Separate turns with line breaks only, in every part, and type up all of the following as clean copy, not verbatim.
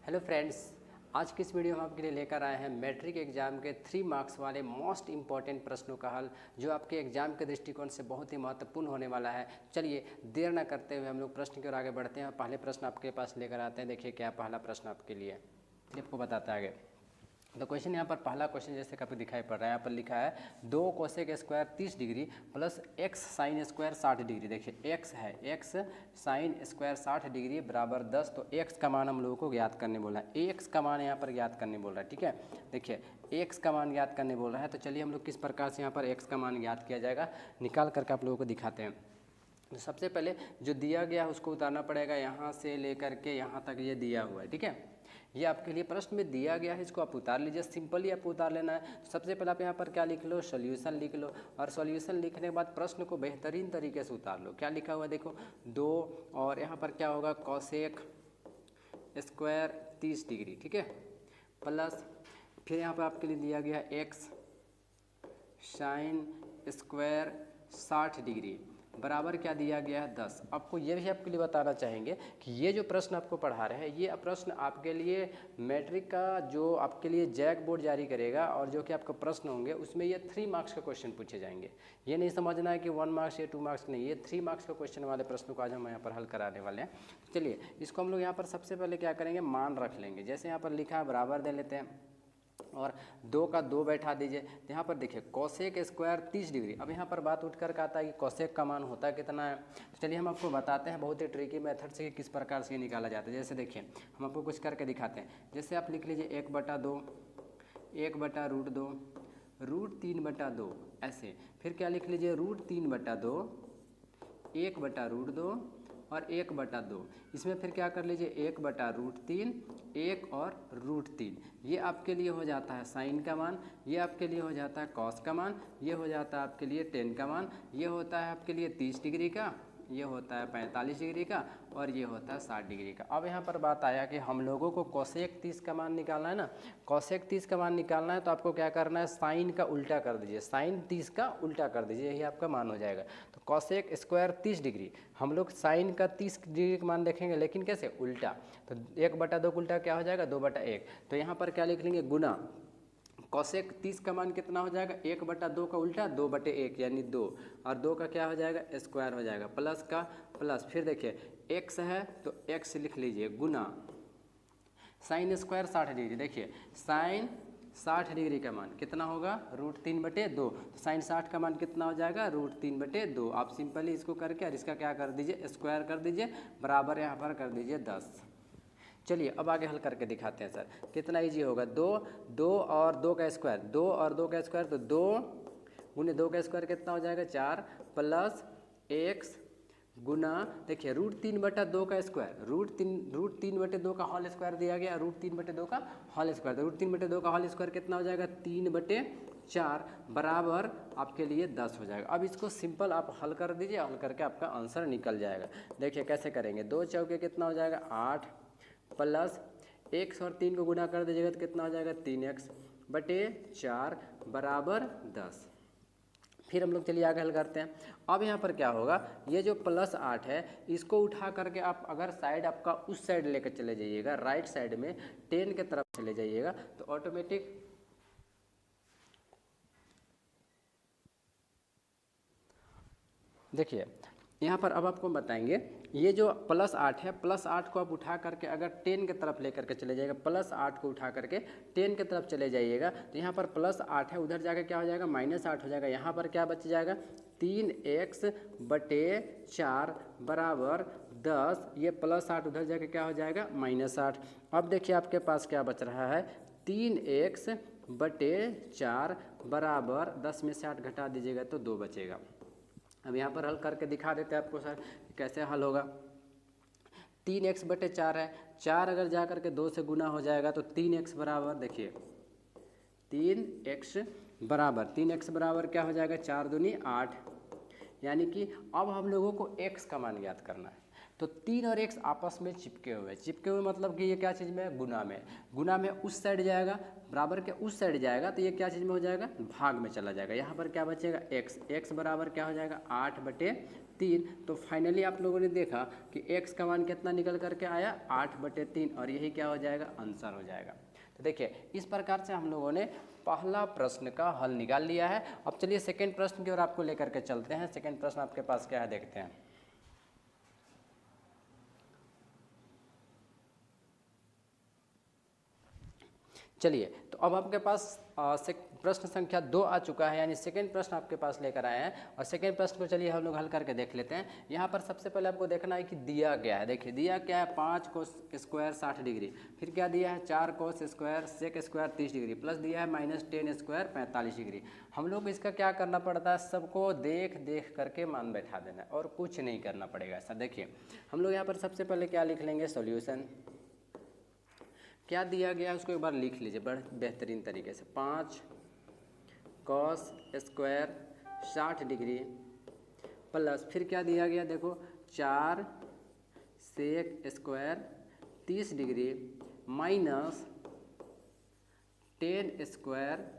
Hello friends, आज की इस वीडियो में आपके लिए लेकर आए हैं मैट्रिक एग्जाम के 3 मार्क्स वाले मोस्ट इंपॉर्टेंट प्रश्नों का हल, जो आपके एग्जाम के दृष्टिकोण से बहुत ही महत्वपूर्ण होने वाला है। चलिए देर न करते हुए हम लोग प्रश्न की ओर आगे बढ़ते हैं। पहले प्रश्न आपके पास लेकर आते हैं। देखिए क्या पहला प्रश्न आपके लिए, आपको बताता है आगे। तो क्वेश्चन यहाँ पर पहला क्वेश्चन जैसे काफ़ी दिखाई पड़ रहा है, यहाँ पर लिखा है 2 cosec square 30 degree plus x sine square 60 degree. देखिए एक्स है, एक्स साइन स्क्वायर 60 डिग्री बराबर 10। तो एक्स का मान हम लोगों को ज्ञात करने बोला है, एक्स का मान यहाँ पर ज्ञात करने बोल रहा है। ठीक है, देखिए एक्स का मान ज्ञात करने बोल रहा है। तो चलिए हम लोग किस प्रकार से यहाँ पर एक्स का मान ज्ञात किया जाएगा निकाल करके आप लोगों को दिखाते हैं। तो सबसे पहले जो दिया गया है उसको उतारना पड़ेगा, यहाँ से लेकर के यहाँ तक ये दिया हुआ है। ठीक है, ये आपके लिए प्रश्न में दिया गया है, इसको आप उतार लीजिए। सिंपली आपको उतार लेना है। सबसे पहले आप यहाँ पर क्या लिख लो, सॉल्यूशन लिख लो। और सॉल्यूशन लिखने के बाद प्रश्न को बेहतरीन तरीके से उतार लो। क्या लिखा हुआ है देखो, 2 और यहाँ पर क्या होगा कोसेक स्क्वायर 30 डिग्री। ठीक है, प्लस फिर यहाँ पर आपके लिए दिया गया एक्स साइन स्क्वायर 60 डिग्री बराबर क्या दिया गया है 10। आपको ये भी आपके लिए बताना चाहेंगे कि ये जो प्रश्न आपको पढ़ा रहे हैं, ये प्रश्न आपके लिए मैट्रिक का जो आपके लिए जैक बोर्ड जारी करेगा और जो कि आपके प्रश्न होंगे उसमें ये 3 मार्क्स का क्वेश्चन पूछे जाएंगे। ये नहीं समझना है कि 1 मार्क्स या 2 मार्क्स नहीं, ये 3 मार्क्स का क्वेश्चन वाले प्रश्नों को आज हम यहाँ पर हल कराने वाले हैं। चलिए इसको हम लोग यहाँ पर सबसे पहले क्या करेंगे, मान रख लेंगे। जैसे यहाँ पर लिखा है बराबर दे लेते हैं और 2 का 2 बैठा दीजिए। तो यहाँ पर देखिए कोसेक स्क्वायर 30 डिग्री। अब यहाँ पर बात उठ कर आता है कि कोसेक का मान होता कितना है। तो चलिए हम आपको बताते हैं बहुत ही ट्रिकी मेथड से कि किस प्रकार से ये निकाला जाता है। जैसे देखिए हम आपको कुछ करके दिखाते हैं। जैसे आप लिख लीजिए 1/2, 1/√2, √3/2 ऐसे। फिर क्या लिख लीजिए √3/2, 1/√2 और 1/2। इसमें फिर क्या कर लीजिए 1/√3, 1 और √3। ये आपके लिए हो जाता है साइन का मान, ये आपके लिए हो जाता है कॉस का मान, ये हो जाता है आपके लिए टेन का मान, ये होता है आपके लिए 30 डिग्री का, ये होता है 45 डिग्री का और ये होता है 60 डिग्री का। अब यहाँ पर बात आया कि हम लोगों को कोसेक 30 का मान निकालना है ना। कोसेक 30 का मान निकालना है तो आपको क्या करना है, साइन का उल्टा कर दीजिए, साइन 30 का उल्टा कर दीजिए, यही आपका मान हो जाएगा। तो कोसेक स्क्वायर 30 डिग्री, हम लोग साइन का 30 डिग्री का मान देखेंगे, लेकिन कैसे उल्टा। तो 1/2 उल्टा क्या हो जाएगा 2/1। तो यहाँ पर क्या लिख लेंगे गुना। कोसेक 30 का मान कितना हो जाएगा, 1/2 का उल्टा 2/1 यानी 2, और 2 का क्या हो जाएगा स्क्वायर हो जाएगा, प्लस का प्लस। फिर देखिए एक्स है तो एक्स लिख लीजिए गुना साइन स्क्वायर 60 डिग्री। देखिए साइन 60 डिग्री का मान कितना होगा √3/2। तो साइन 60 का मान कितना हो जाएगा √3/2। आप सिंपली इसको करके और इसका क्या कर दीजिए स्क्वायर कर दीजिए, बराबर यहाँ पर कर दीजिए 10। चलिए अब आगे हल करके दिखाते हैं सर, कितना इजी होगा। 2 और 2 का स्क्वायर, 2 और 2 का स्क्वायर, तो 2 गुने 2 का स्क्वायर कितना हो जाएगा 4, प्लस एक्स गुना देखिए √3/2 का स्क्वायर, √3/2 का होल स्क्वायर दिया गया, √3/2 का होल स्क्वायर। तो √3/2 का होल स्क्वायर कितना हो जाएगा 3/4 बराबर आपके लिए 10 हो जाएगा। अब इसको सिंपल आप हल कर दीजिए, हल करके आपका आंसर निकल जाएगा। देखिए कैसे करेंगे, 2 चौके कितना हो जाएगा 8, प्लस एक्स और 3 को गुना कर दीजिएगा तो कितना हो जाएगा 3x/4 बराबर 10। फिर हम लोग चलिए आगे हल करते हैं। अब यहाँ पर क्या होगा, ये जो +8 है इसको उठा करके आप अगर साइड आपका उस साइड लेकर चले जाइएगा, राइट साइड में 10 के तरफ चले जाइएगा, तो ऑटोमेटिक देखिए यहाँ पर अब आपको बताएंगे, ये जो +8 है, +8 को आप उठा करके अगर 10 की तरफ लेकर के चले जाएगा, +8 को उठा करके 10 की तरफ चले जाइएगा, तो यहाँ पर +8 है, उधर जाकर क्या हो जाएगा -8 हो जाएगा। यहाँ पर क्या बच जाएगा 3x/4 बराबर 10। ये +8 उधर जाके क्या हो जाएगा -8। अब देखिए आपके पास क्या बच रहा है 3x/4 बराबर 10 में से 8 घटा दीजिएगा तो 2 बचेगा। अब यहाँ पर हल करके दिखा देते हैं आपको सर कैसे हल होगा। 3x/4 है, 4 अगर जा करके 2 से गुना हो जाएगा तो 3x बराबर देखिए 3x बराबर क्या हो जाएगा 4 दूनी 8। यानी कि अब हम लोगों को x का मान ज्ञात करना है। तो 3 और x आपस में चिपके हुए मतलब कि ये क्या चीज़ में गुना में उस साइड जाएगा, बराबर के उस साइड जाएगा, तो ये क्या चीज़ में हो जाएगा भाग में चला जाएगा। यहाँ पर क्या बचेगा x बराबर क्या हो जाएगा 3। तो फाइनली आप लोगों ने देखा कि x का मान कितना निकल करके आया 8/3 और यही क्या हो जाएगा आंसर हो जाएगा। तो देखिए इस प्रकार से हम लोगों ने पहला प्रश्न का हल निकाल लिया है। अब चलिए सेकंड प्रश्न की ओर आपको लेकर के चलते हैं। सेकंड प्रश्न आपके पास क्या है देखते हैं। चलिए तो अब आपके पास प्रश्न संख्या 2 आ चुका है, यानी सेकंड प्रश्न आपके पास लेकर आए हैं। और सेकंड प्रश्न को चलिए हम लोग हल करके देख लेते हैं। यहाँ पर सबसे पहले आपको देखना है कि दिया क्या है। देखिए दिया क्या है 5 कोस स्क्वायर 60 डिग्री, फिर क्या दिया है 4 cos square sec square 30 degree, plus दिया है -10 स्क्वायर 45 डिग्री। हम लोग इसका क्या करना पड़ता है, सबको देख देख करके मान बैठा देना है और कुछ नहीं करना पड़ेगा ऐसा। देखिए हम लोग यहाँ पर सबसे पहले क्या लिख लेंगे, सॉल्यूशन क्या दिया गया है उसको एक बार लिख लीजिए बड़े बेहतरीन तरीके से। 5 कॉस स्क्वायर 60 डिग्री प्लस फिर क्या दिया गया देखो 4 sec square 30 degree minus 10 square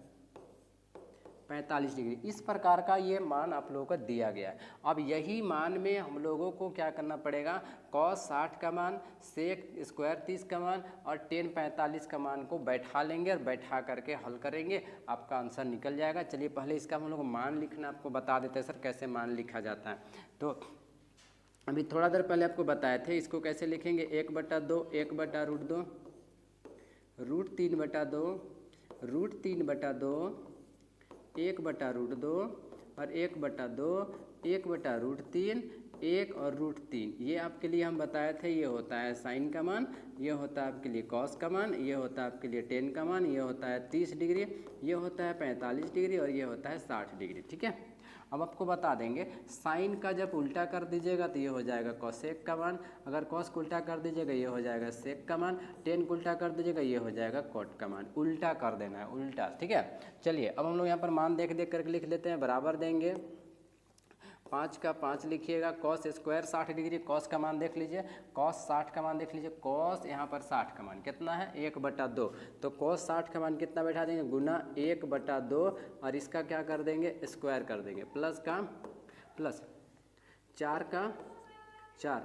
45 degree. इस प्रकार का ये मान आप लोगों को दिया गया है। अब यही मान में हम लोगों को क्या करना पड़ेगा, कॉस 60 का मान, सेक स्क्वायर 30 का मान और टेन 45 का मान को बैठा लेंगे और बैठा करके हल करेंगे, आपका आंसर निकल जाएगा। चलिए पहले इसका हम लोग मान लिखना आपको बता देते हैं सर कैसे मान लिखा जाता है। तो अभी थोड़ा देर पहले आपको बताए थे इसको कैसे लिखेंगे, 1/2 1/√2 √3/2 √3/2 1/√2 और 1/2 1/√3 1 और √3। ये आपके लिए हम बताए थे, ये होता है साइन का मान, ये होता है आपके लिए कॉस का मान, ये होता है आपके लिए टेन का मान, ये होता है 30 डिग्री, ये होता है 45 डिग्री और ये होता है 60 डिग्री। ठीक है, अब आपको बता देंगे साइन का जब उल्टा कर दीजिएगा तो ये हो जाएगा कॉसेक का मान, अगर कॉस को उल्टा कर दीजिएगा ये हो जाएगा सेक का मान, टेन को उल्टा कर दीजिएगा ये हो जाएगा कॉट का मान। उल्टा कर देना है, उल्टा। ठीक है, चलिए अब हम लोग यहाँ पर मान देख देख करके लिख लेते हैं। बराबर देंगे 5 का 5 लिखिएगा, कॉस स्क्वायर 60 डिग्री, कॉस का मान देख लीजिए, कॉस 60 का मान देख लीजिए, कॉस यहाँ पर 60 का मान कितना है 1/2, तो कॉस 60 का मान कितना बैठा देंगे गुना 1/2 और इसका क्या कर देंगे स्क्वायर कर देंगे, प्लस का प्लस 4 का 4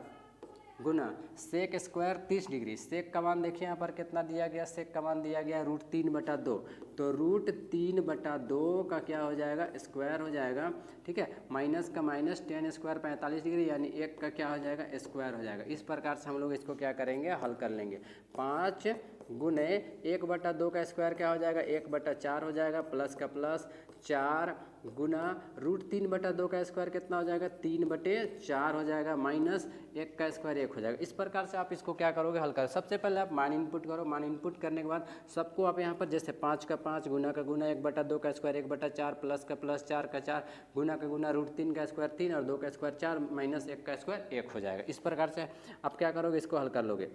गुना सेक स्क्वायर 30 डिग्री। सेक का मान देखिए यहाँ पर कितना दिया गया, सेक का मान दिया गया √3/2, तो √3/2 का क्या हो जाएगा स्क्वायर हो जाएगा। ठीक है, माइनस का माइनस 10 स्क्वायर 45 डिग्री यानी 1 का क्या हो जाएगा स्क्वायर हो जाएगा। इस प्रकार से हम लोग इसको क्या करेंगे हल कर लेंगे। 5 गुने 1/2 का स्क्वायर क्या हो जाएगा 1/4 हो जाएगा, प्लस का प्लस 4 गुना √3/2 का स्क्वायर कितना हो जाएगा 3/4 हो जाएगा, माइनस 1 का स्क्वायर 1 हो जाएगा। इस प्रकार से आप इसको क्या करोगे हल करो। सबसे पहले आप मान इनपुट करो, मान इनपुट करने के बाद सबको आप यहाँ पर जैसे 5 का 5 गुना का गुना 1/2 का स्क्वायर 1/4 प्लस का प्लस 4 का 4 गुना का गुना √3 का स्क्वायर 3 और 2 का स्क्वायर 4 माइनस 1 का स्क्वायर 1 हो जाएगा। इस प्रकार से आप क्या करोगे इसको हल कर लोगे।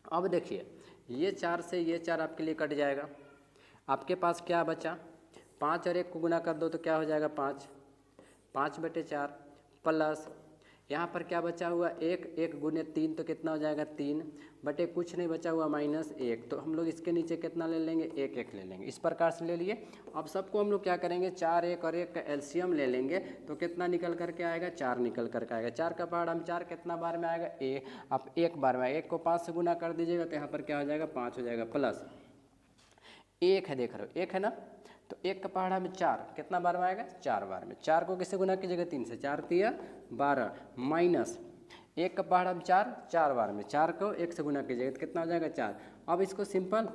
अब देखिए ये 4 से ये 4 आपके लिए कट जाएगा, आपके पास क्या बचा 5 और 1 को गुना कर दो तो क्या हो जाएगा 5 5/4 प्लस यहाँ पर क्या बचा हुआ 1 1 गुने 3 तो कितना हो जाएगा 3 बटे कुछ नहीं बचा हुआ -1, तो हम लोग इसके नीचे कितना ले लेंगे 1 1 ले लेंगे। इस प्रकार से ले लिए। अब सबको हम लोग क्या करेंगे 4 1 और 1 का एलसीएम ले लेंगे तो कितना निकल करके आएगा 4 निकल करके आएगा। 4 का पहाड़ हम 4 कितना बार में आएगा आप 1 बार में, 1 को 5 से गुना कर दीजिएगा तो यहाँ पर क्या हो जाएगा 5 हो जाएगा, प्लस 1 है देख रहे हो 1 है ना, तो 1 का पहाड़ा में 4 कितना बार में आएगा 4 बार में, 4 को किससे गुना कीजिएगा 3 से, 4 3 12 माइनस 1 का पहाड़ा में 4 बार में, 4 को 1 से गुना कीजिएगा तो कितना हो जाएगा 4। अब इसको सिंपल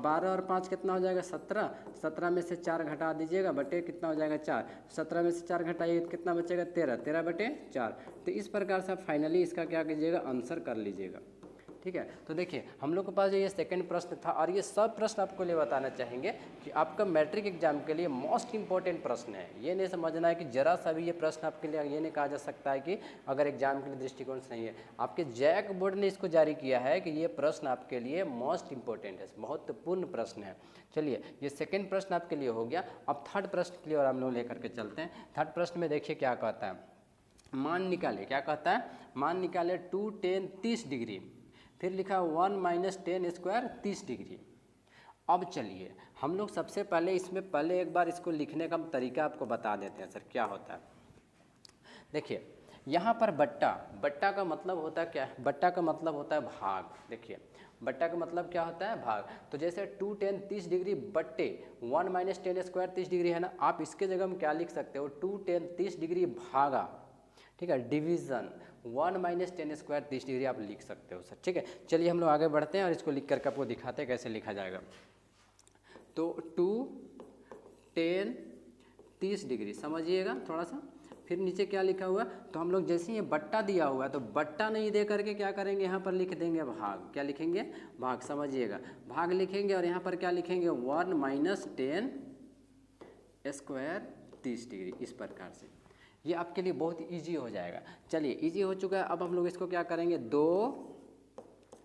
12 और 5 कितना हो जाएगा 17, 17 में से 4 घटा दीजिएगा बटे कितना हो जाएगा 4, 17 में से 4 घटाइए तो कितना बचेगा 13, 13/4। तो इस प्रकार से आप फाइनली इसका क्या कीजिएगा आंसर कर लीजिएगा। ठीक है, तो देखिए हम लोग के पास ये सेकंड प्रश्न था और ये सब प्रश्न आपको लिए बताना चाहेंगे कि आपका मैट्रिक एग्जाम के लिए मोस्ट इंपॉर्टेंट प्रश्न है। ये नहीं समझना है कि जरा सा भी ये प्रश्न आपके लिए ये नहीं कहा जा सकता है कि अगर एग्जाम के लिए दृष्टिकोण से नहीं है। आपके जैक बोर्ड ने इसको जारी किया है कि ये प्रश्न आपके लिए मोस्ट इंपॉर्टेंट है, महत्वपूर्ण प्रश्न है। चलिए ये सेकेंड प्रश्न आपके लिए हो गया। अब थर्ड प्रश्न के लिए और हम लोग लेकर के चलते हैं। थर्ड प्रश्न में देखिए क्या कहता है, मान निकाले, क्या कहता है मान निकाले 2 10 30 डिग्री, फिर लिखा 1 - 10 स्क्वायर 30 डिग्री। अब चलिए हम लोग सबसे पहले इसमें पहले एक बार इसको लिखने का तरीका आपको बता देते हैं सर क्या होता है। देखिए यहाँ पर बट्टा, बट्टा का मतलब होता है क्या है, बट्टा का मतलब होता है भाग। देखिए बट्टा का मतलब क्या होता है, भाग। तो जैसे 2 10 30 डिग्री बट्टे 1 - 10 स्क्वायर 30 डिग्री है ना, आप इसके जगह में क्या लिख सकते हो, 2 10 30 डिग्री भागा, ठीक है, डिवीज़न 1 - 10 स्क्वायर 30 डिग्री आप लिख सकते हो सर, ठीक है। चलिए हम लोग आगे बढ़ते हैं और इसको लिख करके आपको दिखाते हैं कैसे लिखा जाएगा। तो 2 10 30 डिग्री समझिएगा थोड़ा सा, फिर नीचे क्या लिखा हुआ, तो हम लोग जैसे ये बट्टा दिया हुआ है तो बट्टा नहीं दे करके क्या करेंगे, यहाँ पर लिख देंगे भाग। क्या लिखेंगे, भाग, समझिएगा, भाग लिखेंगे और यहाँ पर क्या लिखेंगे, 1 - 10 स्क्वायर 30 डिग्री, इस प्रकार से। ये आपके लिए बहुत इजी हो जाएगा। चलिए इजी हो चुका है, अब हम लोग इसको क्या करेंगे, 2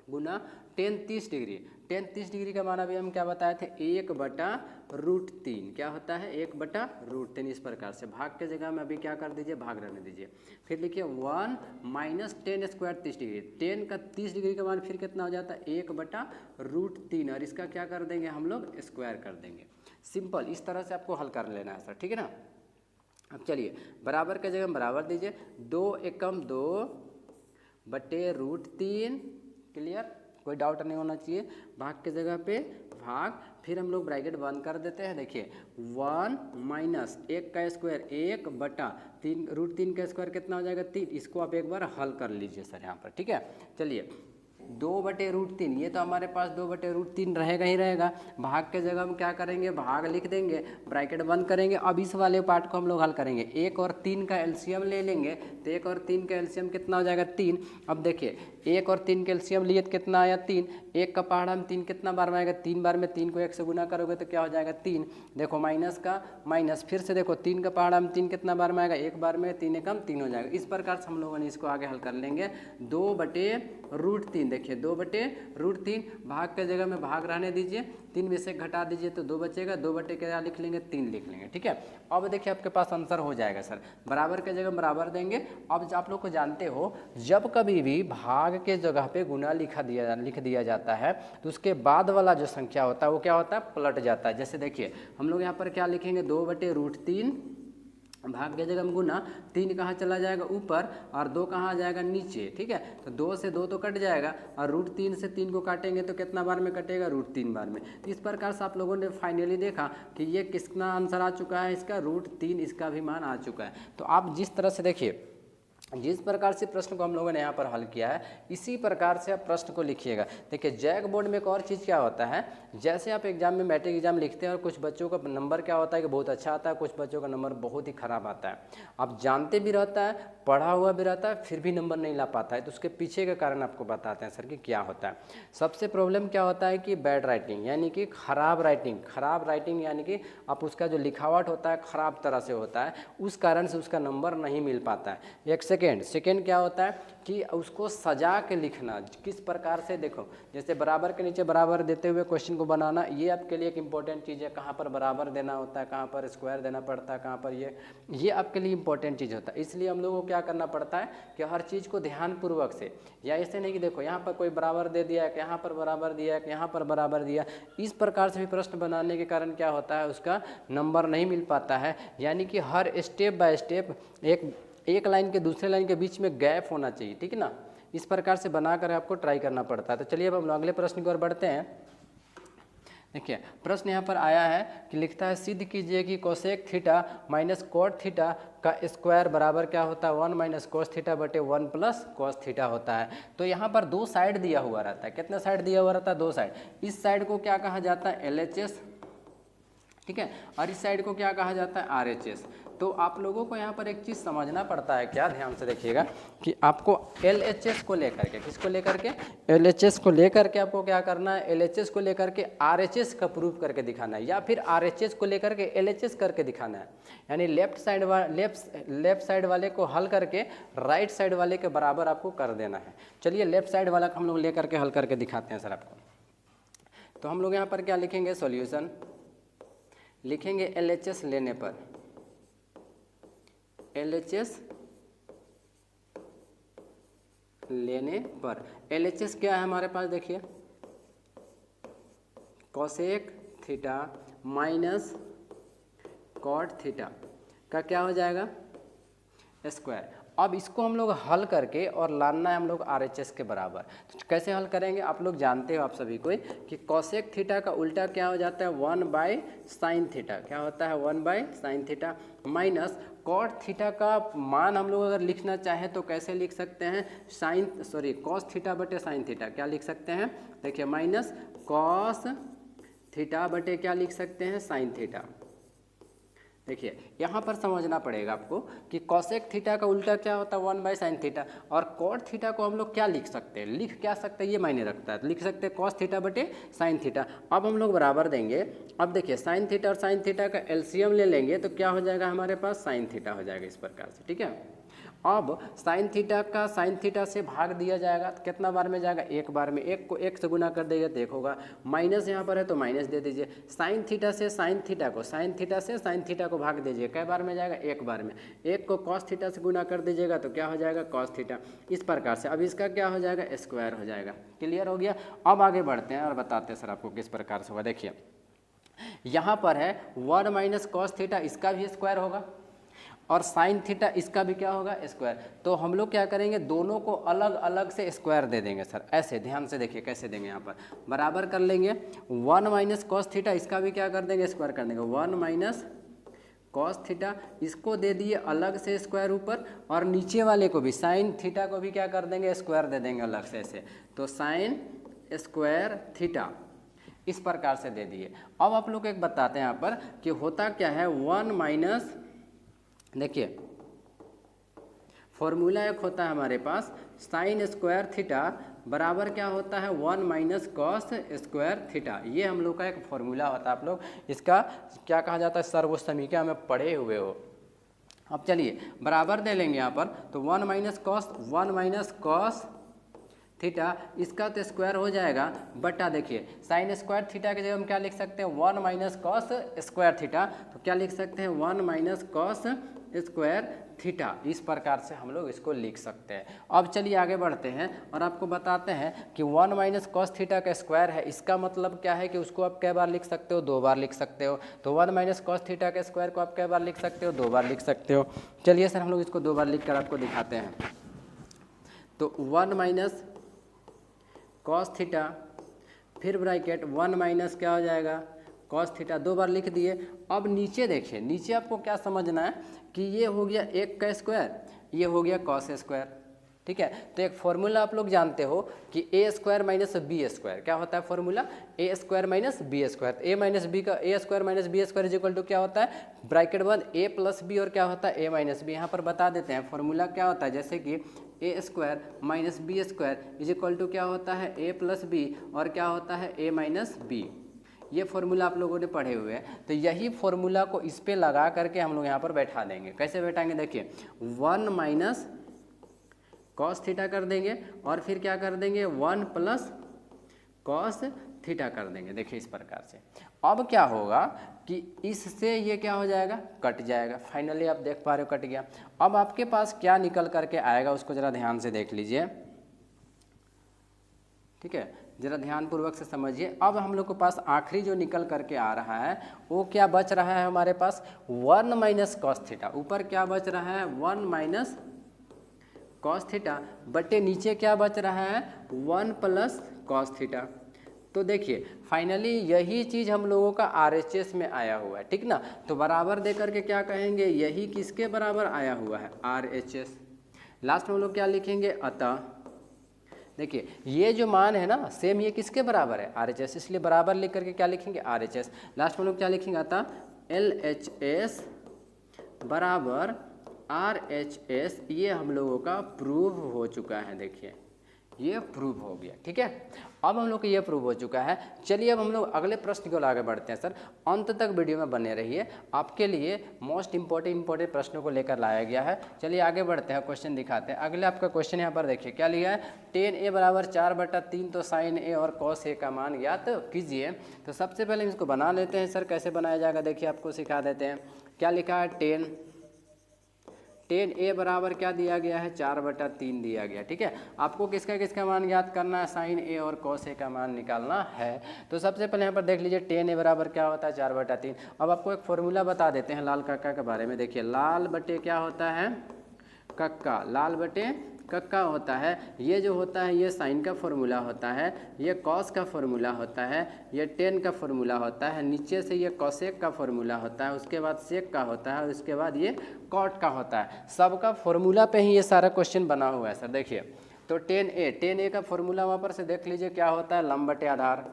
गुना 10 30 डिग्री, 10 30 डिग्री का मान अभी हम क्या बताए थे, 1/√3, क्या होता है 1/√3, इस प्रकार से। भाग के जगह में अभी क्या कर दीजिए, भाग रहने दीजिए। फिर लिखिए 1 - 10 स्क्वायर 30 डिग्री, 10 का 30 डिग्री का मान फिर कितना हो जाता है, 1/√3, और इसका क्या कर देंगे हम लोग, स्क्वायर कर देंगे। सिंपल, इस तरह से आपको हल कर लेना है सर, ठीक है ना। अब चलिए बराबर के जगह में बराबर दीजिए, 2 एकम 2/√3, क्लियर, कोई डाउट नहीं होना चाहिए। भाग के जगह पे भाग, फिर हम लोग ब्रैकेट बंद कर देते हैं। देखिए 1 - 1 का स्क्वायर 1/3√3 का स्क्वायर कितना हो जाएगा, 3। इसको आप एक बार हल कर लीजिए सर यहाँ पर, ठीक है। चलिए 2/√3, ये तो हमारे पास 2/√3 रहेगा ही रहेगा। भाग के जगह में क्या करेंगे, भाग लिख देंगे, ब्रैकेट बंद करेंगे। अब इस वाले पार्ट को हम लोग हल करेंगे, 1 और 3 का एलसीएम ले लेंगे, तो 1 और 3 का एलसीएम कितना हो जाएगा, 3। अब देखिए 1 और 3 का एलसीएम लिए तो कितना आया, 3। 1 का पहाड़ा में 3 कितना बार में आएगा, 3 बार में। 3 को 1 से गुना करोगे तो क्या हो जाएगा, 3। देखो माइनस का माइनस, फिर से देखो 3 का पहाड़ा में 3 कितना बार में आएगा, 1 बार में, 3 एकम 3 हो जाएगा। इस प्रकार से हम लोगों ने इसको आगे हल कर लेंगे। 2/√3, देखिए 2/√3, भाग के जगह में भाग रहने दीजिए, 3 में से घटा दीजिए तो 2 बचेगा, 2 बटे क्या लिख लेंगे, 3 लिख लेंगे, ठीक है। अब देखिए आपके पास आंसर हो जाएगा सर, बराबर के जगह बराबर देंगे। अब आप लोग को जानते हो, जब कभी भी भाग के जगह पे गुना लिख दिया जाता है तो उसके बाद वाला जो संख्या होता है वो क्या होता है, पलट जाता है। जैसे देखिए हम लोग यहाँ पर क्या लिखेंगे, 2/√3, भाग के जगह में गुना, 3 कहाँ चला जाएगा, ऊपर, और 2 कहाँ आ जाएगा, नीचे, ठीक है। तो 2 से 2 तो कट जाएगा, और √3 से 3 को काटेंगे तो कितना बार में कटेगा, √3 बार में। तो इस प्रकार से आप लोगों ने फाइनली देखा कि ये कितना आंसर आ चुका है, इसका √3, इसका भी मान आ चुका है। तो आप जिस तरह से देखिए, जिस प्रकार से प्रश्न को हम लोगों ने यहाँ पर हल किया है, इसी प्रकार से आप प्रश्न को लिखिएगा। देखिए जैक बोर्ड में एक और चीज़ क्या होता है, जैसे आप एग्जाम में मैट्रिक एग्जाम लिखते हैं और कुछ बच्चों का नंबर क्या होता है कि बहुत अच्छा आता है, कुछ बच्चों का नंबर बहुत ही खराब आता है। आप जानते भी रहता है, पढ़ा हुआ भी रहता है, फिर भी नंबर नहीं ला पाता है। तो उसके पीछे का कारण आपको बताते हैं सर कि क्या होता है। सबसे प्रॉब्लम क्या होता है कि बैड राइटिंग, यानी कि खराब राइटिंग, यानी कि आप उसका जो लिखावट होता है खराब तरह से होता है, उस कारण से उसका नंबर नहीं मिल पाता है। एक सेकेंड क्या होता है कि उसको सजा के लिखना, किस प्रकार से, देखो जैसे बराबर के नीचे बराबर देते हुए क्वेश्चन को बनाना, ये आपके लिए एक इंपॉर्टेंट चीज़ है। कहाँ पर बराबर देना होता है, कहाँ पर स्क्वायर देना पड़ता है, कहाँ पर ये आपके लिए इंपॉर्टेंट चीज़ होता है। इसलिए हम लोगों को क्या करना पड़ता है कि हर चीज़ को ध्यानपूर्वक से, या ऐसे नहीं कि देखो यहाँ पर कोई बराबर दे दिया है, कि यहाँ पर बराबर दिया है, कि यहाँ पर बराबर दिया, इस प्रकार से भी प्रश्न बनाने के कारण क्या होता है, उसका नंबर नहीं मिल पाता है। यानी कि हर स्टेप बाय स्टेप एक लाइन के दूसरे लाइन के बीच में गैप होना चाहिए, ठीक है ना। इस प्रकार से बनाकर आपको ट्राई करना पड़ता है। तो चलिए अब हम अगले प्रश्न की ओर बढ़ते हैं। देखिए प्रश्न यहाँ पर आया है कि लिखता है, सिद्ध कीजिए कि cosec theta minus cot theta का स्क्वायर बराबर क्या होता है, 1 - कोस थीटा बटे 1 + कोस थीटा होता है। तो यहाँ पर 2 साइड दिया हुआ रहता है। कितना साइड दिया हुआ रहता है, 2 साइड। इस साइड को क्या कहा जाता है, LHS, ठीक है, और इस साइड को क्या कहा जाता है, RHS। तो आप लोगों को यहाँ पर एक चीज़ समझना पड़ता है, क्या, ध्यान से देखिएगा कि आपको LHS को लेकर के, किसको लेकर के, LHS को लेकर के आपको क्या करना है, LHS को लेकर के RHS का प्रूफ करके दिखाना है, या फिर RHS को लेकर के LHS करके दिखाना है। यानी लेफ्ट साइड वाले को हल करके राइट साइड वाले के बराबर आपको कर देना है। चलिए लेफ्ट साइड वाला हम लोग लेकर के हल करके दिखाते हैं सर आपको। तो हम लोग यहाँ पर क्या लिखेंगे, सॉल्यूशन लिखेंगे LHS लेने पर, LHS लेने पर, LHS क्या है हमारे पास, देखिए cosec theta minus cot theta का क्या हो जाएगा, स्क्वायर। अब इसको हम लोग हल करके और लाना है हम लोग RHS के बराबर। तो कैसे हल करेंगे, आप लोग जानते हो आप सभी को कि कॉसेक थीटा का उल्टा क्या हो जाता है 1/sin थीटा, क्या होता है 1/sin theta, minus cot theta का मान हम लोग अगर लिखना चाहें तो कैसे लिख सकते हैं, कॉस थीटा बटे साइन थीटा, क्या लिख सकते हैं, देखिए माइनस कॉस थीटा बटे क्या लिख सकते हैं, साइन थीटा। देखिए यहाँ पर समझना पड़ेगा आपको कि कॉसेक थीटा का उल्टा क्या होता है 1/sin थीटा, और कॉट थीटा को हम लोग क्या लिख सकते हैं, लिख क्या सकते हैं ये मायने रखता है, तो लिख सकते हैं कॉस थीटा बटे साइन थीटा। अब हम लोग बराबर देंगे, अब देखिए साइन थीटा और साइन थीटा का एलसीएम ले लेंगे तो क्या हो जाएगा हमारे पास, साइन थीटा हो जाएगा इस प्रकार से, ठीक है। अब साइन थीटा का साइन थीटा से भाग दिया जाएगा तो कितना बार में जाएगा, एक बार में, एक को एक से गुना कर देगा तो एक होगा, माइनस यहाँ पर है तो माइनस दे दीजिए, साइन थीटा से साइन थीटा को, साइन थीटा से साइन थीटा को भाग दीजिए, कई बार में जाएगा, एक बार में, एक को कॉस थीटा से गुना कर दीजिएगा तो क्या हो जाएगा कॉस थीटा, इस प्रकार से। अब इसका क्या हो जाएगा, स्क्वायर हो जाएगा। क्लियर हो गया। अब आगे बढ़ते हैं और बताते हैं सर आपको किस प्रकार से होगा। देखिए यहाँ पर है 1 - कॉस थीटा, इसका भी स्क्वायर होगा, और साइन थीटा इसका भी क्या होगा, स्क्वायर। तो हम लोग क्या करेंगे, दोनों को अलग अलग से स्क्वायर दे देंगे सर, ऐसे ध्यान से देखिए कैसे देंगे, यहाँ पर बराबर कर लेंगे, 1 - कॉस थीटा इसका भी क्या कर देंगे, स्क्वायर कर देंगे, 1 - कॉस थीटा इसको दे दिए अलग से स्क्वायर ऊपर, और नीचे वाले को भी साइन थीटा को भी क्या कर देंगे, स्क्वायर दे देंगे अलग से ऐसे, तो साइन स्क्वायर थीटा इस प्रकार से दे दिए। अब आप लोग एक बताते हैं यहाँ पर कि होता क्या है, 1 - देखिए फॉर्मूला एक होता है हमारे पास साइन स्क्वायर थीटा बराबर क्या होता है 1 - कॉस स्क्वायर थीटा, ये हम लोग का एक फॉर्मूला होता है। आप लोग इसका क्या कहा जाता है, सर्वसमीकरण में पढ़े हुए हो। अब चलिए बराबर दे लेंगे यहाँ पर, तो 1 - कॉस थीटा इसका तो स्क्वायर हो जाएगा, बटा देखिए साइन स्क्वायर थीटा की जगह हम क्या लिख सकते हैं, 1 - कॉस स्क्वायर थीटा, तो क्या लिख सकते हैं 1 - कॉस स्क्वायर थीटा, इस प्रकार से हम लोग इसको लिख सकते हैं। अब चलिए आगे बढ़ते हैं और आपको बताते हैं कि 1 - कॉस थीटा का स्क्वायर है, इसका मतलब क्या है कि उसको आप कै बार लिख सकते हो, 2 बार लिख सकते हो। तो 1 - कॉस थीटा के स्क्वायर को आप कै बार लिख सकते हो, 2 बार लिख सकते हो। चलिए सर हम लोग इसको 2 बार लिख कर आपको दिखाते हैं। तो 1 - कॉस थीटा फिर ब्रैकेट 1 - क्या हो जाएगा, कॉस थीटा, 2 बार लिख दिए। अब नीचे देखिए, नीचे आपको क्या समझना है कि ये हो गया 1 का स्क्वायर, ये हो गया कॉस स्क्वायर, ठीक है। तो एक फॉर्मूला आप लोग जानते हो कि a² - b², क्या होता है formula, a² - b², a² - b² equal to क्या होता है, ब्रैकेट बंद a + b और क्या होता है a - b। यहाँ पर बता देते हैं फॉर्मूला क्या होता है, जैसे कि a² - b² इक्वल टू क्या होता है a + b और क्या होता है a - b। ये फॉर्मूला आप लोगों ने पढ़े हुए हैं, तो यही फॉर्मूला को इस पे लगा करके हम लोग यहाँ पर बैठा देंगे। कैसे बैठाएंगे, देखिए 1 - कॉस थीटा कर देंगे और फिर क्या कर देंगे 1 + कॉस थीटा कर देंगे। देखिए इस प्रकार से अब क्या होगा कि इससे ये क्या हो जाएगा, कट जाएगा। फाइनली आप देख पा रहे हो कट गया। अब आपके पास क्या निकल करके आएगा उसको ज़रा ध्यान से देख लीजिए, ठीक है, ज़रा ध्यानपूर्वक से समझिए। अब हम लोग के पास आखिरी जो निकल करके आ रहा है वो क्या बच रहा है हमारे पास, 1 - कॉस थीटा, ऊपर क्या बच रहा है 1 - कॉस थीटा बटे नीचे क्या बच रहा है 1 + कॉस थीटा। तो देखिए फाइनली यही चीज़ हम लोगों का RHS में आया हुआ है, ठीक ना। तो बराबर दे करके क्या कहेंगे, यही किसके बराबर आया हुआ है, RHS। लास्ट में हम लोग क्या लिखेंगे, अतः देखिए ये जो मान है ना सेम ये किसके बराबर है, RHS, इसलिए बराबर लिख करके क्या लिखेंगे RHS। लास्ट में हम लोग क्या लिखेंगे, अतः LHS बराबर RHS, ये हम लोगों का प्रूव हो चुका है। देखिए ये प्रूव हो गया, ठीक है। अब हम लोग को ये प्रूव हो चुका है। चलिए अब हम लोग अगले प्रश्न को आगे बढ़ते हैं। सर अंत तक वीडियो में बने रहिए, आपके लिए मोस्ट इंपॉर्टेंट प्रश्नों को लेकर लाया गया है। चलिए आगे बढ़ते हैं, क्वेश्चन दिखाते हैं। अगले आपका क्वेश्चन यहाँ पर देखिए क्या लिया है, tan a बराबर 4/3, तो sin a और cos a का मान ज्ञात कीजिए। तो सबसे पहले इसको बना लेते हैं। सर कैसे बनाया जाएगा, देखिए आपको सिखा देते हैं। क्या लिखा है, tan a बराबर क्या दिया गया है 4/3 दिया गया, ठीक है। आपको किसका किसका मान ज्ञात करना है, साइन a और cos a का मान निकालना है। तो सबसे पहले यहाँ पर देख लीजिए tan a बराबर क्या होता है 4/3। अब आपको एक फॉर्मूला बता देते हैं लाल काका के बारे में। देखिए लाल बटे क्या होता है कक्का, लाल बटे कक्का होता है। ये जो होता है ये साइन का फॉर्मूला होता है, ये कॉस का फॉर्मूला होता है, ये टेन का फॉर्मूला होता है, नीचे से ये कॉसेक का फॉर्मूला होता है, उसके बाद सेक का होता है और उसके बाद ये कॉट का होता है। सबका फॉर्मूला पे ही ये सारा क्वेश्चन बना हुआ है सर। देखिए तो टेन ए का फॉर्मूला वहाँ पर से देख लीजिए क्या होता है, लंब बटे आधार,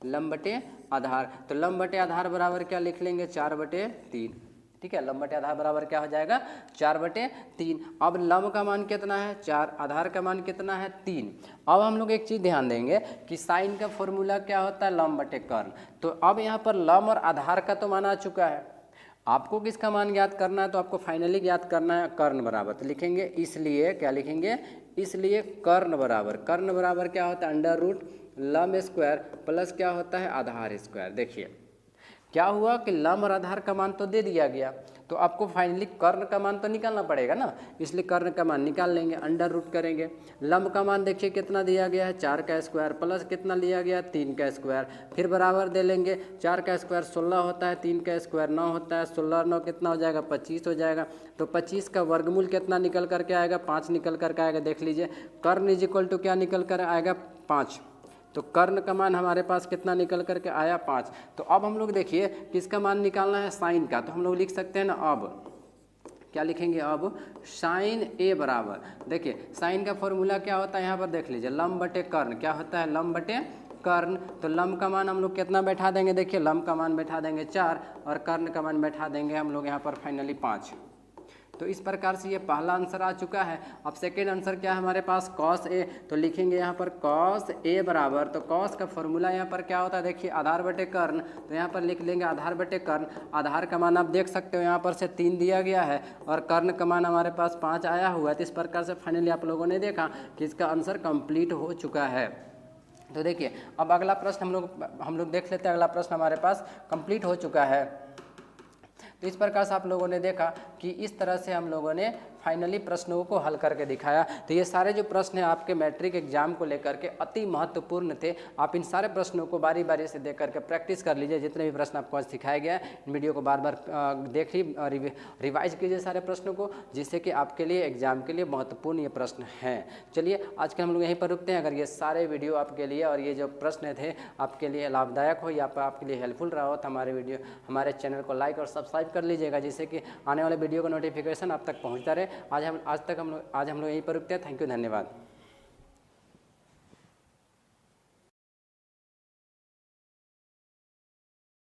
लंब बटे आधार। तो लंब बटे आधार बराबर क्या लिख लेंगे, 4/3। ठीक है, लंब बटे आधार बराबर क्या हो जाएगा, 4/3। अब लंब का मान कितना है 4, आधार का मान कितना है 3। अब हम लोग एक चीज़ ध्यान देंगे कि साइन का फॉर्मूला क्या होता है, लंब बटे कर्ण। तो अब यहाँ पर लंब और आधार का तो मान आ चुका है, आपको किसका मान ज्ञात करना है, तो आपको फाइनली ज्ञात करना है कर्ण बराबर। तो लिखेंगे इसलिए, क्या लिखेंगे, इसलिए कर्ण बराबर क्या होता है, अंडर रूट लंब स्क्वायर प्लस क्या होता है, आधार स्क्वायर। देखिए क्या हुआ कि लंब और आधार का मान तो दे दिया गया, तो आपको फाइनली कर्ण का मान तो निकालना पड़ेगा ना, इसलिए कर्ण का मान निकाल लेंगे, अंडर रूट करेंगे। लंब का मान देखिए कितना दिया गया है, 4 का स्क्वायर प्लस कितना लिया गया, 3 का स्क्वायर, फिर बराबर दे लेंगे। 4 का स्क्वायर 16 होता है, 3 का स्क्वायर 9 होता है, 16 और 9 कितना हो जाएगा, 25 हो जाएगा। तो 25 का वर्गमूल कितना निकल करके आएगा, 5 निकल करके आएगा। देख लीजिए कर्ण इज इक्वल टू क्या निकल कर आएगा, 5। तो कर्ण का मान हमारे पास कितना निकल करके आया, 5। तो अब हम लोग देखिए किसका मान निकालना है, साइन का। तो हम लोग लिख सकते हैं ना, अब क्या लिखेंगे, अब साइन ए बराबर, देखिए साइन का फॉर्मूला क्या होता है यहाँ पर देख लीजिए, लंब बटे कर्ण, क्या होता है, लंब बटे कर्ण। तो लंब का मान हम लोग कितना बैठा देंगे, देखिए लंब का मान बैठा देंगे 4 और कर्ण का मान बैठा देंगे हम लोग यहाँ पर फाइनली 5। तो इस प्रकार से ये पहला आंसर आ चुका है। अब सेकेंड आंसर क्या है हमारे पास, कॉस ए। तो लिखेंगे यहाँ पर कॉस ए बराबर, तो कॉस का फॉर्मूला यहाँ पर क्या होता है, देखिए आधार बटे कर्ण। तो यहाँ पर लिख लेंगे आधार बटे कर्ण। आधार का मान आप देख सकते हो यहाँ पर से 3 दिया गया है और कर्ण का मान हमारे पास 5 आया हुआ है। तो इस प्रकार से फाइनली आप लोगों ने देखा कि इसका आंसर कंप्लीट हो चुका है। तो देखिए अब अगला प्रश्न हम लोग देख लेते हैं। अगला प्रश्न हमारे पास कंप्लीट हो चुका है। तो इस प्रकार से आप लोगों ने देखा कि इस तरह से हम लोगों ने फाइनली प्रश्नों को हल करके दिखाया। तो ये सारे जो प्रश्न हैं आपके मैट्रिक एग्जाम को लेकर के अति महत्वपूर्ण थे। आप इन सारे प्रश्नों को बारी बारी से देख करके प्रैक्टिस कर लीजिए। जितने भी प्रश्न आपको आज सिखाया गया है इन वीडियो को बार बार देखिए, रिवाइज कीजिए सारे प्रश्नों को, जिससे कि आपके लिए एग्जाम के लिए महत्वपूर्ण ये प्रश्न हैं। चलिए आज के हम लोग यहीं पर रुकते हैं। अगर ये सारे वीडियो आपके लिए और ये जो प्रश्न थे आपके लिए लाभदायक हो या आपके लिए हेल्पफुल रहा हो, तो हमारे चैनल को लाइक और सब्सक्राइब कर लीजिएगा, जिससे कि आने वाले वीडियो का नोटिफिकेशन आप तक पहुँचता रहे। आज हम लोग यहीं पर रुकते हैं। थैंक यू, धन्यवाद।